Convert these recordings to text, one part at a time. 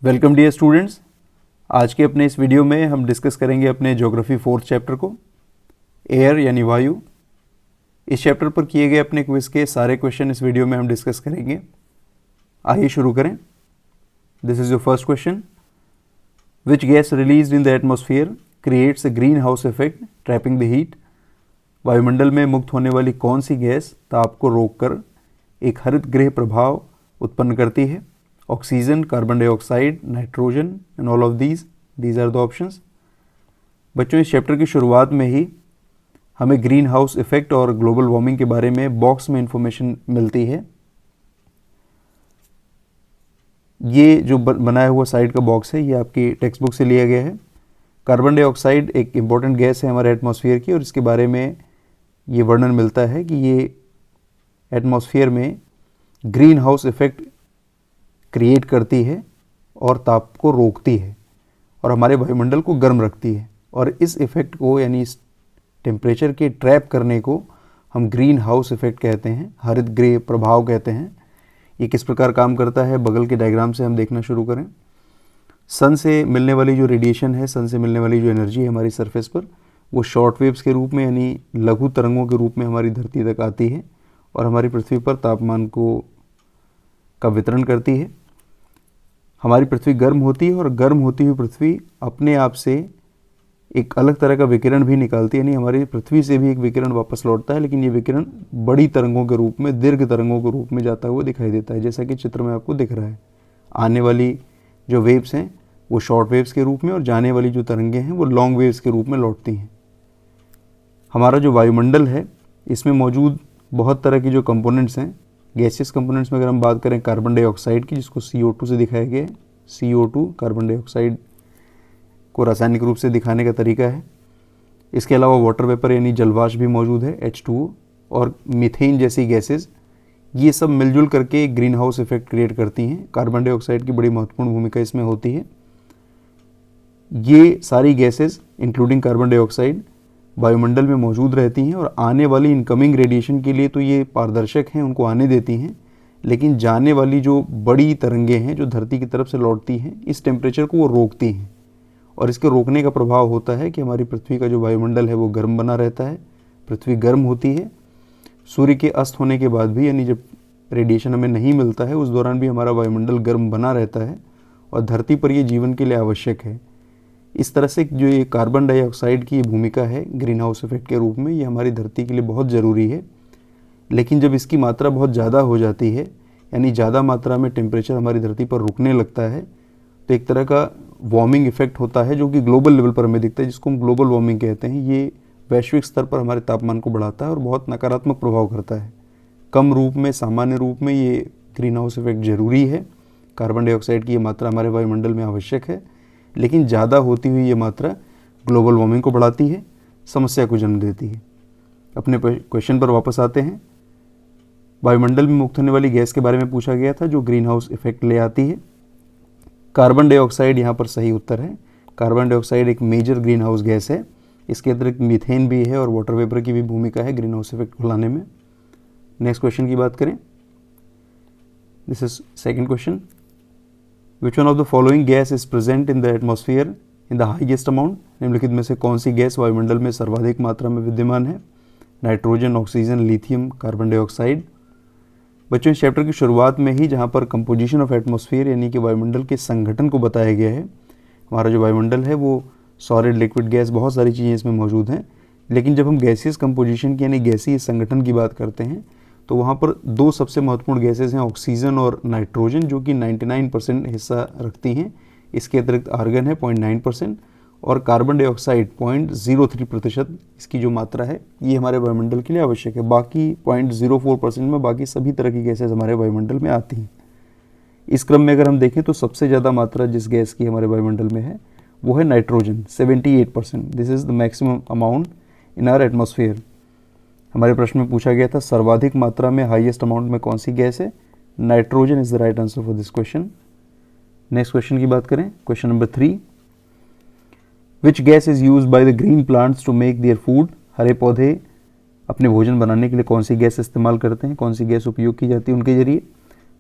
Welcome dear students. आज के अपने इस वीडियो में हम डिस्कस करेंगे अपने ज्योग्राफी 4th चैप्टर को, एयर यानी वायु। इस चैप्टर पर किए गए अपने क्विज के सारे क्वेश्चन इस वीडियो में हम डिस्कस करेंगे। आइए शुरू करें। This is your first question. Which gas released in the atmosphere creates a green house effect trapping the heat. वायुमंडल में मुक्त होने वाली कौन सी गैस ताप को रोककर एक हरित गृह प्रभाव उत्पन्न करती है? Oxygen, carbon dioxide, nitrogen and all of these are the options. बच्चों, इस चैप्टर की शुरुआत में ही हमें ग्रीन हाउस इफेक्ट और ग्लोबल वार्मिंग के बारे में बॉक्स में इंफॉर्मेशन मिलती है। ये जो बनाया हुआ साइड का बॉक्स है ये आपकी टेक्स्ट बुक से लिया गया है। कार्बन डाइऑक्साइड एक इम्पॉर्टेंट गैस है हमारे एटमॉस्फेयर की, और इसके बारे में ये वर्णन मिलता है कि ये एटमॉस्फेयर में ग्रीन हाउस इफेक्ट क्रिएट करती है और ताप को रोकती है और हमारे वायुमंडल को गर्म रखती है। और इस इफेक्ट को यानी इस टेम्परेचर के ट्रैप करने को हम ग्रीन हाउस इफेक्ट कहते हैं, हरित गृह प्रभाव कहते हैं। ये किस प्रकार काम करता है बगल के डायग्राम से हम देखना शुरू करें। सन से मिलने वाली जो रेडिएशन है, सन से मिलने वाली जो एनर्जी है हमारी सरफेस पर, वो शॉर्ट वेव्स के रूप में यानी लघु तरंगों के रूप में हमारी धरती तक आती है और हमारी पृथ्वी पर तापमान का वितरण करती है। हमारी पृथ्वी गर्म होती है और गर्म होती हुई पृथ्वी अपने आप से एक अलग तरह का विकिरण भी निकालती है, यानी हमारी पृथ्वी से भी एक विकिरण वापस लौटता है, लेकिन ये विकिरण बड़ी तरंगों के रूप में, दीर्घ तरंगों के रूप में जाता हुआ दिखाई देता है, जैसा कि चित्र में आपको दिख रहा है। आने वाली जो वेव्स हैं वो शॉर्ट वेव्स के रूप में और जाने वाली जो तरंगें हैं वो लॉन्ग वेव्स के रूप में लौटती हैं। हमारा जो वायुमंडल है इसमें मौजूद बहुत तरह की जो कंपोनेंट्स हैं, गैसियस कंपोनेंट्स में अगर हम बात करें कार्बन डाइऑक्साइड की, जिसको CO2 से दिखाया गया है। CO2 कार्बन डाइऑक्साइड को रासायनिक रूप से दिखाने का तरीका है। इसके अलावा वाटर वेपर यानी जलवाष्प भी मौजूद है, H2O, और मीथेन जैसी गैसेस, ये सब मिलजुल करके ग्रीन हाउस इफेक्ट क्रिएट करती हैं। कार्बन डाइऑक्साइड की बड़ी महत्वपूर्ण भूमिका इसमें होती है। ये सारी गैसेस इंक्लूडिंग कार्बन डाइऑक्साइड वायुमंडल में मौजूद रहती हैं और आने वाली इनकमिंग रेडिएशन के लिए तो ये पारदर्शक हैं, उनको आने देती हैं, लेकिन जाने वाली जो बड़ी तरंगें हैं जो धरती की तरफ से लौटती हैं, इस टेम्परेचर को वो रोकती हैं। और इसके रोकने का प्रभाव होता है कि हमारी पृथ्वी का जो वायुमंडल है वो गर्म बना रहता है। पृथ्वी गर्म होती है। सूर्य के अस्त होने के बाद भी, यानी जब रेडिएशन हमें नहीं मिलता है, उस दौरान भी हमारा वायुमंडल गर्म बना रहता है और धरती पर ये जीवन के लिए आवश्यक है। इस तरह से जो ये कार्बन डाइऑक्साइड की भूमिका है ग्रीन हाउस इफेक्ट के रूप में, ये हमारी धरती के लिए बहुत ज़रूरी है। लेकिन जब इसकी मात्रा बहुत ज़्यादा हो जाती है, यानी ज़्यादा मात्रा में टेम्परेचर हमारी धरती पर रुकने लगता है, तो एक तरह का वार्मिंग इफेक्ट होता है जो कि ग्लोबल लेवल पर हमें दिखता है, जिसको हम ग्लोबल वार्मिंग कहते हैं। ये वैश्विक स्तर पर हमारे तापमान को बढ़ाता है और बहुत नकारात्मक प्रभाव करता है। कम रूप में, सामान्य रूप में ये ग्रीन हाउस इफेक्ट ज़रूरी है। कार्बन डाइऑक्साइड की ये मात्रा हमारे वायुमंडल में आवश्यक है, लेकिन ज़्यादा होती हुई ये मात्रा ग्लोबल वार्मिंग को बढ़ाती है, समस्या को जन्म देती है। अपने क्वेश्चन पर वापस आते हैं। वायुमंडल में मुक्त होने वाली गैस के बारे में पूछा गया था जो ग्रीन हाउस इफेक्ट ले आती है। कार्बन डाइऑक्साइड यहाँ पर सही उत्तर है। कार्बन डाइऑक्साइड एक मेजर ग्रीन हाउस गैस है। इसके अतिरिक्त मीथेन भी है और वाटर वेपर की भी भूमिका है ग्रीन हाउस इफेक्ट को लाने में। नेक्स्ट क्वेश्चन की बात करें। This is second question. Which one of the following gas is present in the atmosphere in the highest amount. निम्नलिखित में से कौन सी गैस वायुमंडल में सर्वाधिक मात्रा में विद्यमान है? Nitrogen, oxygen, lithium, carbon dioxide. बच्चों, इस चैप्टर की शुरुआत में ही जहाँ पर कंपोजिशन ऑफ एटमॉस्फेयर यानी कि वायुमंडल के संगठन को बताया गया है। हमारा जो वायुमंडल है वो सॉलिड, लिक्विड, गैस, बहुत सारी चीज़ें इसमें मौजूद हैं। लेकिन जब हम गैसियस कंपोजिशन की यानी गैसीय संगठन की बात करते हैं तो वहाँ पर दो सबसे महत्वपूर्ण गैसेज हैं, ऑक्सीजन और नाइट्रोजन, जो कि 99% हिस्सा रखती हैं। इसके अतिरिक्त आर्गन है 0.9% और कार्बन डाइऑक्साइड 0.03% इसकी जो मात्रा है ये हमारे वायुमंडल के लिए आवश्यक है। बाकी 0.04% में बाकी सभी तरह की गैसेज हमारे वायुमंडल में आती हैं। इस क्रम में अगर हम देखें तो सबसे ज़्यादा मात्रा जिस गैस की हमारे वायुमंडल में है वो है nitrogen, 78%। This is the maximum amount in our atmosphere. हमारे प्रश्न में पूछा गया था सर्वाधिक मात्रा में, हाईएस्ट अमाउंट में कौन सी गैस है? Nitrogen is the right answer for this question. Next question की बात करें। Question number 3। Which gas is use by the green plants to make their food. हरे पौधे अपने भोजन बनाने के लिए कौन सी गैस इस्तेमाल करते हैं, कौन सी गैस उपयोग की जाती है उनके जरिए?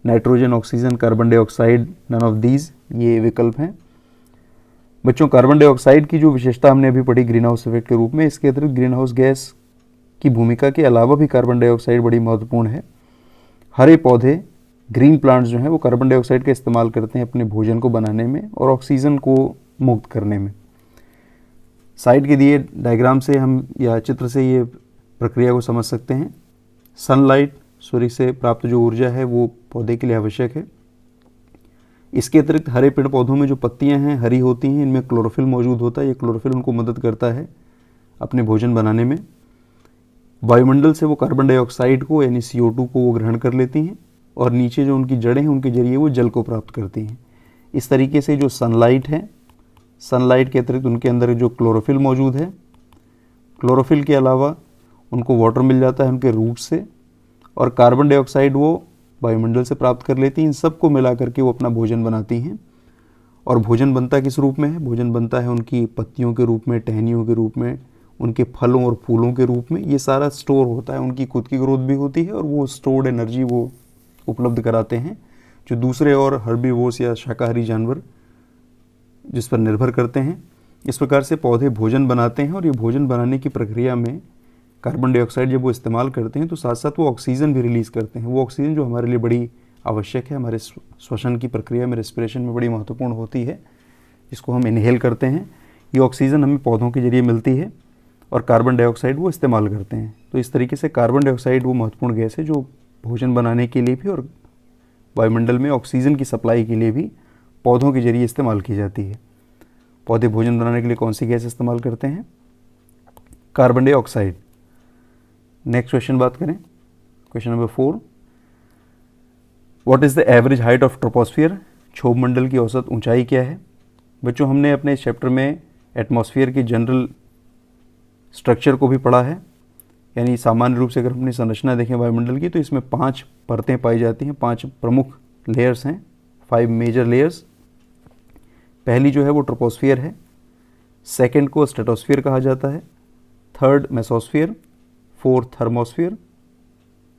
Nitrogen, oxygen, carbon dioxide, none of these, ये विकल्प हैं। बच्चों, कार्बन डाइऑक्साइड की जो विशेषता हमने अभी पढ़ी ग्रीन हाउस इफेक्ट के रूप में, इसके अतिरिक्त ग्रीन हाउस गैस की भूमिका के अलावा भी कार्बन डाइऑक्साइड बड़ी महत्वपूर्ण है। हरे पौधे, ग्रीन प्लांट्स जो हैं वो कार्बन डाइऑक्साइड का इस्तेमाल करते हैं अपने भोजन को बनाने में और ऑक्सीजन को मुक्त करने में। साइड के दिए डायग्राम से हम या चित्र से ये प्रक्रिया को समझ सकते हैं। सनलाइट, सूर्य से प्राप्त जो ऊर्जा है वो पौधे के लिए आवश्यक है। इसके अतिरिक्त हरे पेड़ पौधों में जो पत्तियां हैं हरी होती हैं, इनमें क्लोरोफिल मौजूद होता है। ये क्लोरोफिल उनको मदद करता है अपने भोजन बनाने में। वायुमंडल से वो कार्बन डाइऑक्साइड को यानी CO2 को वो ग्रहण कर लेती हैं और नीचे जो उनकी जड़ें हैं उनके जरिए वो जल को प्राप्त करती हैं। इस तरीके से जो सनलाइट है, सनलाइट के अतिरिक्त उनके अंदर जो क्लोरोफिल मौजूद है, क्लोरोफिल के अलावा उनको वाटर मिल जाता है उनके रूट से, और कार्बन डाइऑक्साइड वो वायुमंडल से प्राप्त कर लेती हैं। इन सब को मिला करके वो अपना भोजन बनाती हैं। और भोजन बनता किस रूप में है? भोजन बनता है उनकी पत्तियों के रूप में, टहनियों के रूप में, उनके फलों और फूलों के रूप में। ये सारा स्टोर होता है, उनकी खुद की ग्रोथ भी होती है और वो स्टोर्ड एनर्जी वो उपलब्ध कराते हैं जो दूसरे और हर्बीवोर्स या शाकाहारी जानवर जिस पर निर्भर करते हैं। इस प्रकार से पौधे भोजन बनाते हैं और ये भोजन बनाने की प्रक्रिया में कार्बन डाइऑक्साइड जब वो इस्तेमाल करते हैं तो साथ साथ वो ऑक्सीजन भी रिलीज़ करते हैं। वो ऑक्सीजन जो हमारे लिए बड़ी आवश्यक है, हमारे श्वसन की प्रक्रिया में, रेस्पिरेशन में बड़ी महत्वपूर्ण होती है, जिसको हम इनहेल करते हैं। ये ऑक्सीजन हमें पौधों के जरिए मिलती है और कार्बन डाइऑक्साइड वो इस्तेमाल करते हैं। तो इस तरीके से कार्बन डाइऑक्साइड वो महत्वपूर्ण गैस है जो भोजन बनाने के लिए भी और वायुमंडल में ऑक्सीजन की सप्लाई के लिए भी पौधों के जरिए इस्तेमाल की जाती है। पौधे भोजन बनाने के लिए कौन सी गैस इस्तेमाल करते हैं? Carbon dioxide. नेक्स्ट क्वेश्चन बात करें, question number 4, what is the average height of troposphere? क्षोभ मंडल की औसत ऊंचाई क्या है? बच्चों, हमने अपने इस चैप्टर में एटमॉस्फेयर की जनरल स्ट्रक्चर को भी पढ़ा है। यानी सामान्य रूप से अगर अपनी संरचना देखें वायुमंडल की तो इसमें 5 परतें पाई जाती हैं, 5 प्रमुख लेयर्स हैं, 5 मेजर लेयर्स। पहली जो है वो ट्रोपोस्फियर है, सेकंड को स्ट्रेटोस्फियर कहा जाता है, थर्ड मेसोस्फियर, फोर्थ थर्मोस्फियर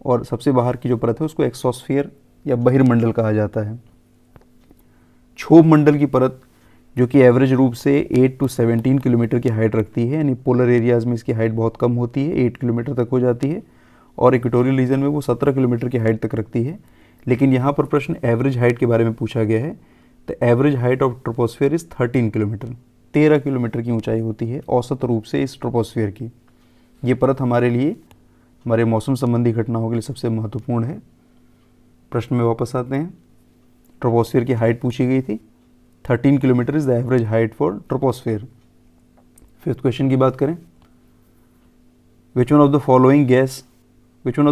और सबसे बाहर की जो परत है उसको एक्सोस्फियर या बहिर्मंडल कहा जाता है। क्षोभ मंडल की परत जो कि एवरेज रूप से 8 to 17 किलोमीटर की हाइट रखती है, यानी पोलर एरियाज़ में इसकी हाइट बहुत कम होती है, 8 किलोमीटर तक हो जाती है, और इक्वेटोरियल रीजन में वो 17 किलोमीटर की हाइट तक रखती है। लेकिन यहाँ पर प्रश्न एवरेज हाइट के बारे में पूछा गया है, तो average height of troposphere is 13 kilometre, 13 kilometre की ऊंचाई होती है औसत रूप से इस ट्रोपोस्फियर की। ये परत हमारे लिए, हमारे मौसम संबंधी घटनाओं के लिए सबसे महत्वपूर्ण है। प्रश्न में वापस आते हैं। ट्रोपोस्फियर की हाइट पूछी गई थी, 13 kilometre is the average height for troposphere. Fifth question की बात करें, विच one of the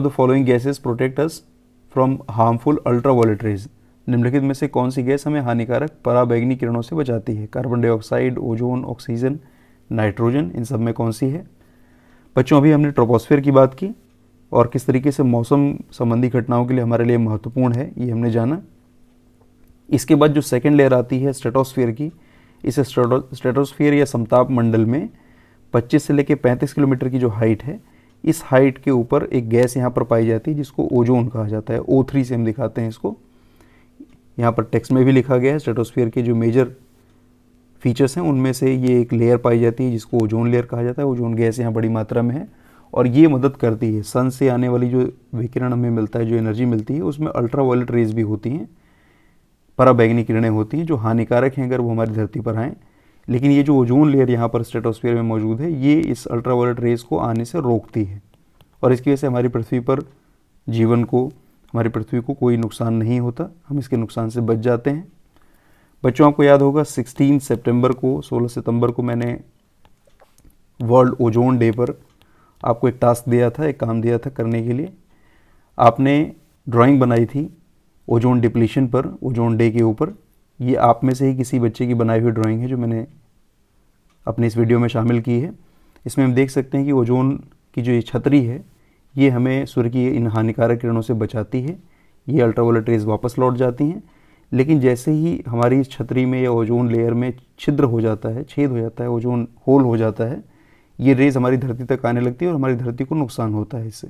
following gases protect us from harmful ultraviolet rays? निम्नलिखित में से कौन सी गैस हमें हानिकारक पराबैंगनी किरणों से बचाती है? Carbon dioxide, ozone, oxygen, nitrogen, इन सब में कौन सी है? बच्चों, अभी हमने ट्रोपोस्फियर की बात की और किस तरीके से मौसम संबंधी घटनाओं के लिए हमारे लिए महत्वपूर्ण है ये हमने जाना। इसके बाद जो सेकेंड लेयर आती है स्ट्रेटोस्फियर की, इस स्ट्रेटोस्फियर या समताप मंडल में 25 से लेकर 35 किलोमीटर की जो हाइट है, इस हाइट के ऊपर एक गैस यहाँ पर पाई जाती है जिसको ओजोन कहा जाता है। O3 से हम दिखाते हैं इसको, यहाँ पर टेक्स्ट में भी लिखा गया है। स्ट्रेटोस्फियर के जो मेजर फीचर्स हैं उनमें से ये एक लेयर पाई जाती है जिसको ओजोन लेयर कहा जाता है। ओजोन गैस यहाँ बड़ी मात्रा में है और ये मदद करती है, सन से आने वाली जो विकिरण हमें मिलता है, जो एनर्जी मिलती है, उसमें अल्ट्रावायलेट रेज भी होती हैं, पराबैंगनी किरणें होती हैं जो हानिकारक हैं अगर वो हमारी धरती पर आएँ। लेकिन ये जो ओजोन लेयर यहाँ पर स्ट्रेटोस्फियर में मौजूद है, ये इस अल्ट्रावायलेट रेज को आने से रोकती है और इसकी वजह से हमारी पृथ्वी पर जीवन को, हमारी पृथ्वी को कोई नुकसान नहीं होता, हम इसके नुकसान से बच जाते हैं। बच्चों, आपको याद होगा 16 सितंबर को, 16 सितंबर को मैंने वर्ल्ड ओजोन डे पर आपको एक टास्क दिया था, एक काम दिया था करने के लिए। आपने ड्राइंग बनाई थी ओजोन डिप्लीशन पर, ओजोन डे के ऊपर। ये आप में से ही किसी बच्चे की बनाई हुई ड्राइंग है जो मैंने अपनी इस वीडियो में शामिल की है। इसमें हम देख सकते हैं कि ओजोन की जो ये छतरी है, ये हमें सूर्य की इन हानिकारक किरणों से बचाती है। ये अल्ट्रावायलेट रेज वापस लौट जाती हैं, लेकिन जैसे ही हमारी इस छतरी में या ओजोन लेयर में छिद्र हो जाता है, छेद हो जाता है, ओजोन होल हो जाता है, ये रेज हमारी धरती तक आने लगती है और हमारी धरती को नुकसान होता है इससे।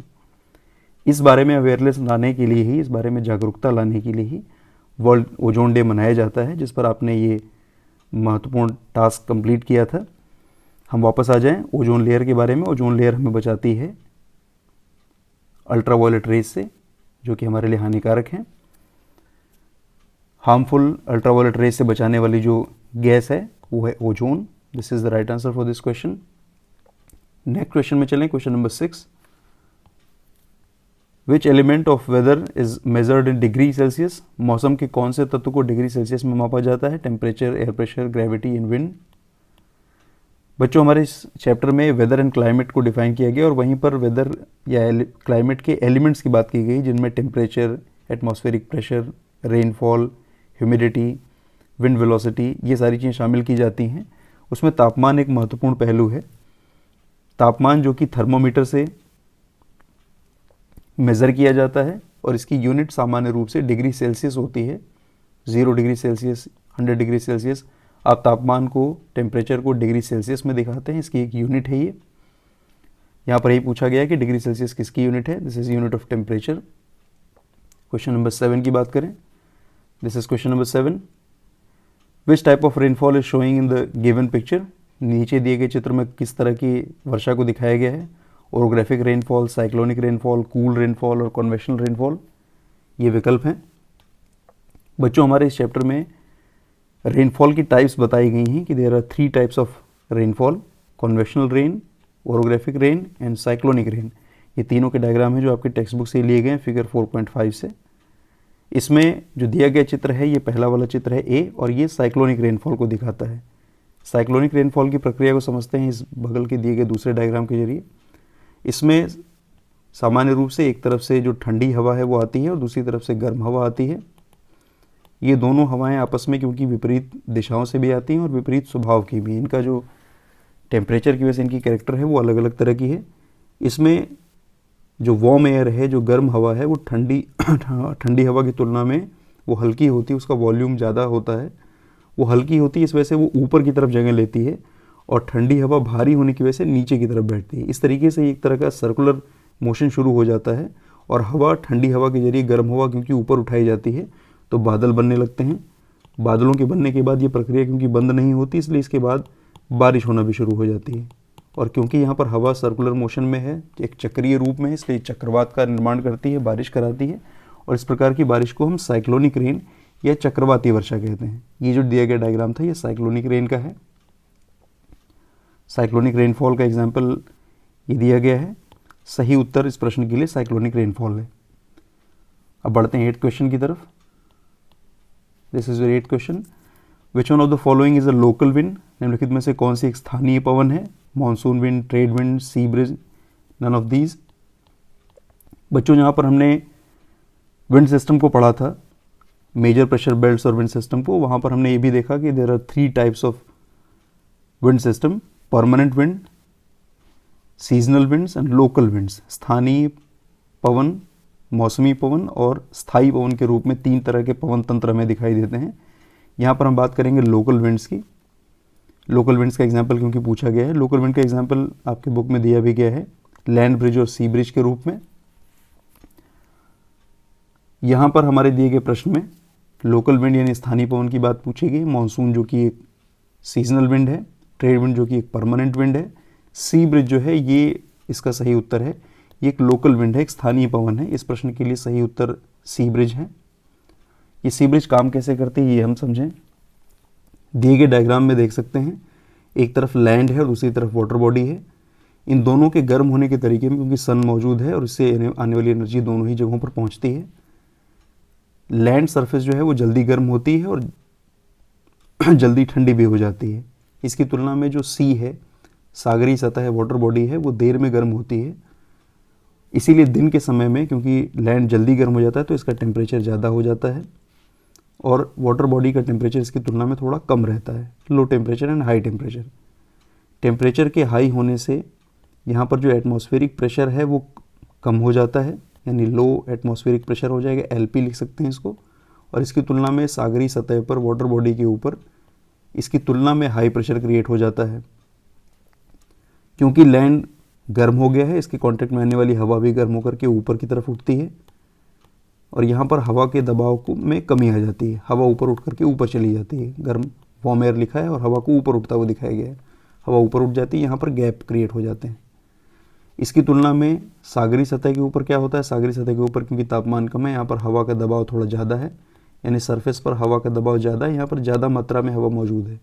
इस बारे में अवेयरनेस लाने के लिए ही, इस बारे में जागरूकता लाने के लिए ही वर्ल्ड ओजोन डे मनाया जाता है, जिस पर आपने ये महत्वपूर्ण टास्क कंप्लीट किया था। हम वापस आ जाएं ओजोन लेयर के बारे में। ओजोन लेयर हमें बचाती है अल्ट्रावायलेट रेज से, जो कि हमारे लिए हानिकारक हैं। हार्मफुल अल्ट्रावायलेट रेज से बचाने वाली जो गैस है वो है ozone. This is the right answer for this question. Next question में चलें, question number 6। Which element of weather is measured in degree Celsius? मौसम के कौन से तत्व को डिग्री सेल्सियस में मापा जाता है? Temperature, air pressure, gravity and wind. बच्चों, हमारे इस चैप्टर में वेदर एंड क्लाइमेट को डिफाइन किया गया और वहीं पर वेदर या क्लाइमेट के एलिमेंट्स की बात की गई, जिनमें temperature, atmospheric pressure, rainfall, humidity, wind velocity, ये सारी चीज़ें शामिल की जाती हैं। उसमें तापमान एक महत्वपूर्ण पहलू है। तापमान जो कि थर्मोमीटर से मेज़र किया जाता है और इसकी यूनिट सामान्य रूप से डिग्री सेल्सियस होती है। 0 डिग्री सेल्सियस, 100 डिग्री सेल्सियस, आप तापमान को, टेम्परेचर को डिग्री सेल्सियस में दिखाते हैं, इसकी एक यूनिट है ये। यहाँ पर यही पूछा गया है कि डिग्री सेल्सियस किसकी यूनिट है? This is unit of temperature. Question number 7 की बात करें, this is question number 7। Which type of rainfall is showing in the given picture? नीचे दिए गए चित्र में किस तरह की वर्षा को दिखाया गया है? Orographic rainfall, cyclonic rainfall, cool rainfall और कन्वेक्शनल रेनफॉल, ये विकल्प हैं। बच्चों, हमारे इस चैप्टर में रेनफॉल की टाइप्स बताई गई हैं कि there are 3 types of rainfall, convectional rain, orographic rain and cyclonic rain. ये तीनों के डायग्राम हैं जो आपके टेक्स्ट बुक से लिए गए हैं फिगर 4.5 से। इसमें जो दिया गया चित्र है, ये पहला वाला चित्र है ए, और ये साइक्लोनिक रेनफॉल को दिखाता है। साइक्लोनिक रेनफॉल की प्रक्रिया को समझते हैं इस बगल के दिए गए दूसरे डायग्राम के जरिए। इसमें सामान्य रूप से एक तरफ से जो ठंडी हवा है वो आती है और दूसरी तरफ से गर्म हवा आती है। ये दोनों हवाएं आपस में क्योंकि विपरीत दिशाओं से भी आती हैं और विपरीत स्वभाव की भी, इनका जो टेम्परेचर की वजह से इनकी कैरेक्टर है वो अलग अलग तरह की है। इसमें जो वार्म एयर है, जो गर्म हवा है, वो ठंडी हवा की तुलना में वो हल्की होती है, उसका वॉल्यूम ज़्यादा होता है, वो हल्की होती है, इस वजह से वो ऊपर की तरफ जगह लेती है, और ठंडी हवा भारी होने की वजह से नीचे की तरफ बैठती है। इस तरीके से एक तरह का सर्कुलर मोशन शुरू हो जाता है और हवा, ठंडी हवा के जरिए गर्म हवा क्योंकि ऊपर उठाई जाती है तो बादल बनने लगते हैं। बादलों के बनने के बाद ये प्रक्रिया क्योंकि बंद नहीं होती, इसलिए इसके बाद बारिश होना भी शुरू हो जाती है। और क्योंकि यहाँ पर हवा सर्कुलर मोशन में है, एक चक्रीय रूप में है, इसलिए चक्रवात का निर्माण करती है, बारिश कराती है, और इस प्रकार की बारिश को हम साइक्लोनिक रेन या चक्रवाती वर्षा कहते हैं। ये जो दिया गया डायग्राम था ये साइक्लोनिक रेन का है। साइक्लोनिक रेनफॉल का एग्जाम्पल ये दिया गया है। सही उत्तर इस प्रश्न के लिए साइक्लोनिक रेनफॉल है। अब बढ़ते हैं 8th क्वेश्चन की तरफ। This is your 8th question. Which one of the following is a local wind? निम्नलिखित में से कौन सी एक स्थानीय पवन है? Monsoon wind, trade wind, sea breeze, none of these. बच्चों, यहाँ पर हमने विंड सिस्टम को पढ़ा था, मेजर प्रेशर बेल्ट्स और विंड सिस्टम को। वहाँ पर हमने ये भी देखा कि there are 3 types of wind system, permanent wind, seasonal winds and local winds. स्थानीय पवन, मौसमी पवन और स्थायी पवन के रूप में 3 तरह के पवन तंत्र हमें दिखाई देते हैं। यहाँ पर हम बात करेंगे लोकल विंड्स की। लोकल विंड्स का एग्जाम्पल क्योंकि पूछा गया है, लोकल विंड का एग्जाम्पल आपके बुक में दिया भी गया है लैंड ब्रिज और सी ब्रिज के रूप में। यहाँ पर हमारे दिए गए प्रश्न में लोकल विंड यानी स्थानीय पवन की बात पूछी गई। मानसून जो कि एक सीजनल विंड है, ट्रेड विंड जो कि एक परमानेंट विंड है, सी ब्रिज जो है ये इसका सही उत्तर है, ये एक लोकल विंड है, एक स्थानीय पवन है। इस प्रश्न के लिए सही उत्तर सी ब्रिज है। ये सी ब्रिज काम कैसे करती है ये हम समझें। दिए गए डायग्राम में देख सकते हैं, एक तरफ लैंड है और दूसरी तरफ वाटर बॉडी है। इन दोनों के गर्म होने के तरीके में क्योंकि सन मौजूद है और इससे आने वाली एनर्जी दोनों ही जगहों पर पहुंचती है। लैंड सरफेस जो है वो जल्दी गर्म होती है और जल्दी ठंडी भी हो जाती है। इसकी तुलना में जो सी है, सागरी सतह है, वाटर बॉडी है, वो देर में गर्म होती है। इसीलिए दिन के समय में क्योंकि लैंड जल्दी गर्म हो जाता है तो इसका टेम्परेचर ज़्यादा हो जाता है और वाटर बॉडी का टेम्परेचर इसकी तुलना में थोड़ा कम रहता है। Low temperature and high temperature. Temperature के हाई होने से यहाँ पर जो एटमॉस्फेरिक प्रेशर है वो कम हो जाता है, यानी लो एटमॉस्फेरिक प्रेशर हो जाएगा, LP लिख सकते हैं इसको। और इसकी तुलना में सागरी सतह पर वाटर बॉडी के ऊपर इसकी तुलना में हाई प्रेशर क्रिएट हो जाता है। क्योंकि लैंड गर्म हो गया है, इसके कांटेक्ट में आने वाली हवा भी गर्म होकर के ऊपर की तरफ उठती है और यहाँ पर हवा के दबाव को में कमी आ जाती है, हवा ऊपर उठ करके ऊपर चली जाती है। गर्म वार्म एयर लिखा है और हवा को ऊपर उठता हुआ दिखाया गया है, हवा ऊपर उठ जाती है, यहाँ पर गैप क्रिएट हो जाते हैं। इसकी तुलना में सागरी सतह के ऊपर क्या होता है, सागरी सतह के ऊपर क्योंकि तापमान कम है, यहाँ पर हवा का दबाव थोड़ा ज़्यादा है, यानी सरफेस पर हवा का दबाव ज़्यादा है, यहाँ पर ज़्यादा मात्रा में हवा मौजूद है।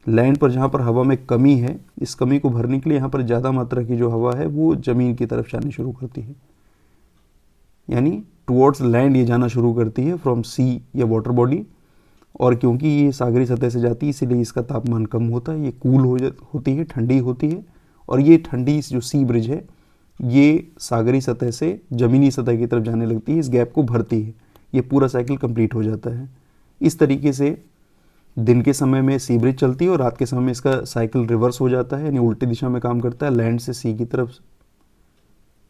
लैंड पर जहाँ पर हवा में कमी है, इस कमी को भरने के लिए यहाँ पर ज़्यादा मात्रा की जो हवा है वो ज़मीन की तरफ जानी शुरू करती है, यानी टुवर्ड्स लैंड ये जाना शुरू करती है फ्रॉम सी या वाटर बॉडी। और क्योंकि ये सागरी सतह से जाती है इसीलिए इसका तापमान कम होता है, ये कूल होती है, ठंडी होती है। और ये ठंडी जो सी ब्रिज है ये सागरी सतह से ज़मीनी सतह की तरफ जाने लगती है, इस गैप को भरती है, ये पूरा साइकिल कंप्लीट हो जाता है। इस तरीके से दिन के समय में सी ब्रिज चलती है और रात के समय में इसका साइकिल रिवर्स हो जाता है, यानी उल्टी दिशा में काम करता है। लैंड से सी की तरफ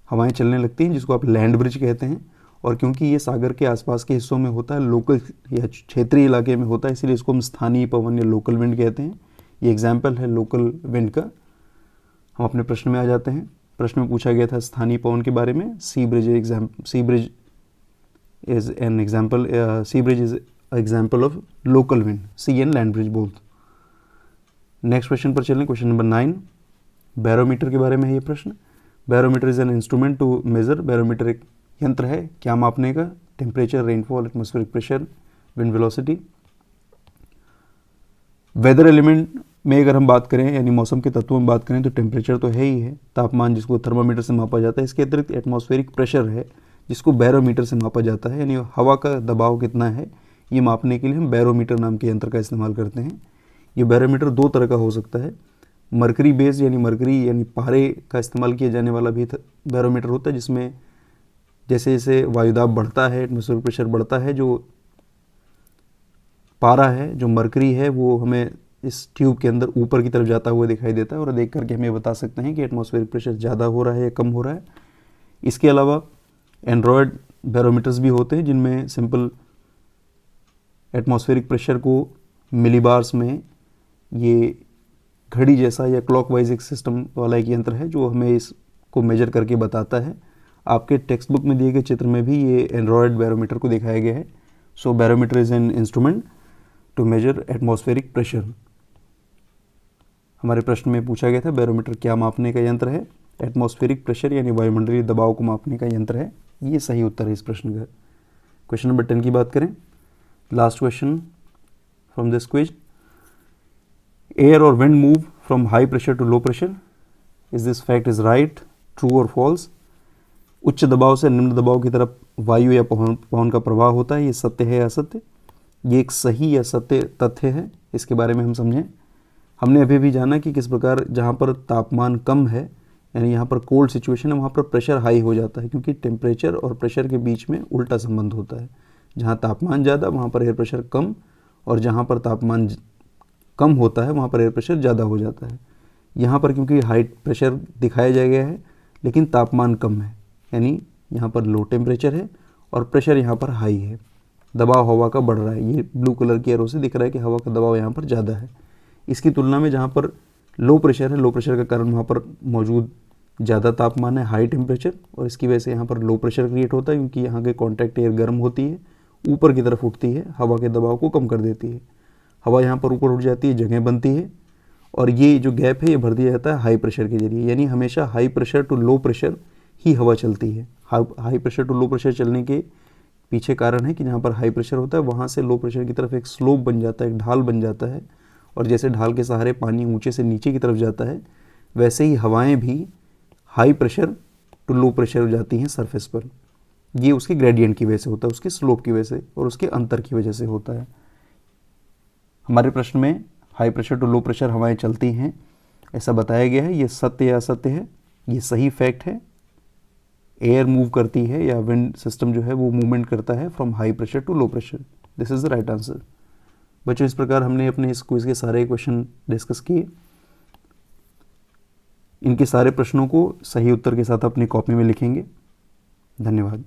हवाएं चलने लगती हैं जिसको आप लैंड ब्रिज कहते हैं। और क्योंकि ये सागर के आसपास के हिस्सों में होता है, लोकल या क्षेत्रीय इलाके में होता है, इसलिए इसको हम स्थानीय पवन या लोकल विंड कहते हैं। ये एग्जाम्पल है लोकल विंड का। हम अपने प्रश्न में आ जाते हैं। प्रश्न में पूछा गया था स्थानीय पवन के बारे में। Sea breeze is an example, sea breeze is example of local wind, sea and land breeze both. Next question पर चलें, क्वेश्चन नंबर 9। बैरोमीटर के बारे में है ये प्रश्न। Barometer is an instrument to measure, barometer एक यंत्र है क्या मापने का, temperature, rainfall, atmospheric pressure, wind velocity. Weather element में अगर हम बात करें यानी मौसम के तत्वों में बात करें तो टेम्परेचर तो है ही है, तापमान जिसको थर्मामीटर से मापा जाता है। इसके अतिरिक्त एटमॉस्फेरिक प्रेशर है जिसको बैरोमीटर से मापा जाता है, यानी हवा का दबाव कितना है ये मापने के लिए हम बैरोमीटर नाम के यंत्र का इस्तेमाल करते हैं। ये बैरोमीटर दो तरह का हो सकता है, मरकरी बेस्ड यानी मरकरी यानी पारे का इस्तेमाल किया जाने वाला भी बैरोमीटर होता है, जिसमें जैसे जैसे वायुदाब बढ़ता है, एटमॉस्फेरिक प्रेशर बढ़ता है, जो पारा है जो मरकरी है वो हमें इस ट्यूब के अंदर ऊपर की तरफ जाता हुआ दिखाई देता है और देख करके हम ये बता सकते हैं कि एटमॉस्फेरिक प्रेशर ज़्यादा हो रहा है या कम हो रहा है। इसके अलावा एंड्रॉयड बैरोमीटर्स भी होते हैं जिनमें सिंपल एटमॉस्फेरिक प्रेशर को मिलीबार्स में ये घड़ी जैसा या क्लॉकवाइज एक सिस्टम वाला एक यंत्र है जो हमें इसको मेजर करके बताता है। आपके टेक्स्ट बुक में दिए गए चित्र में भी ये एंड्रॉयड बैरोमीटर को दिखाया गया है। So barometer is an instrument to measure atmospheric pressure. हमारे प्रश्न में पूछा गया था बैरोमीटर क्या मापने का यंत्र है, एटमॉस्फेरिक प्रेशर यानी वायुमंडलीय दबाव को मापने का यंत्र है। ये सही उत्तर है इस प्रश्न का। क्वेश्चन नंबर 10 की बात करें, last question from this quiz. Air और wind move from high pressure to low pressure, is this fact is right, true और फॉल्स। उच्च दबाव से निम्न दबाव की तरफ वायु या पवन का प्रवाह होता है, ये सत्य है या असत्य। ये एक सही या सत्य तथ्य है, इसके बारे में हम समझें। हमने अभी भी जाना कि किस प्रकार जहाँ पर तापमान कम है यानी यहाँ पर कोल्ड सिचुएशन है वहाँ पर प्रेशर हाई हो जाता है, क्योंकि टेम्परेचर और प्रेशर के बीच में उल्टा संबंध होता है। जहाँ तापमान ज़्यादा वहाँ पर एयर प्रेशर कम, और जहाँ पर तापमान कम होता है वहाँ पर एयर प्रेशर ज़्यादा हो जाता है। यहाँ पर क्योंकि हाई प्रेशर दिखाया जा गया है लेकिन तापमान कम है, यानी यहाँ पर लो टेम्परेचर है और प्रेशर यहाँ पर हाई है, दबाव हवा का बढ़ रहा है। ये ब्लू कलर की एरो से दिख रहा है कि हवा का दबाव यहाँ पर ज़्यादा है। इसकी तुलना में जहाँ पर लो प्रेशर है, लो प्रेशर का कारण वहाँ पर मौजूद ज़्यादा तापमान है, हाई टेम्परेचर, और इसकी वजह से यहाँ पर लो प्रेशर क्रिएट होता है क्योंकि यहाँ के कॉन्टैक्ट एयर गर्म होती है, ऊपर की तरफ उठती है, हवा के दबाव को कम कर देती है। हवा यहाँ पर ऊपर उठ जाती है, जगह बनती है, और ये जो गैप है ये भर दिया जाता है हाई प्रेशर के जरिए। यानी हमेशा high pressure to low pressure ही हवा चलती है। High pressure to low pressure चलने के पीछे कारण है कि जहाँ पर हाई प्रेशर होता है वहाँ से लो प्रेशर की तरफ एक स्लोप बन जाता है, एक ढाल बन जाता है, और जैसे ढाल के सहारे पानी ऊंचे से नीचे की तरफ जाता है वैसे ही हवाएं भी high pressure to low pressure हो जाती हैं सरफेस पर। ये उसके ग्रेडियंट की वजह से होता है, उसके स्लोप की वजह से और उसके अंतर की वजह से होता है। हमारे प्रश्न में high pressure to low pressure हवाएं चलती हैं ऐसा बताया गया है। ये सत्य या असत्य है? ये सही फैक्ट है। एयर मूव करती है या विंड सिस्टम जो है वो मूवमेंट करता है from high pressure to low pressure. This is the right answer. बच्चों, इस प्रकार हमने अपने इस क्विज के सारे क्वेश्चन डिस्कस किए। इनके सारे प्रश्नों को सही उत्तर के साथ अपनी कॉपी में लिखेंगे। धन्यवाद।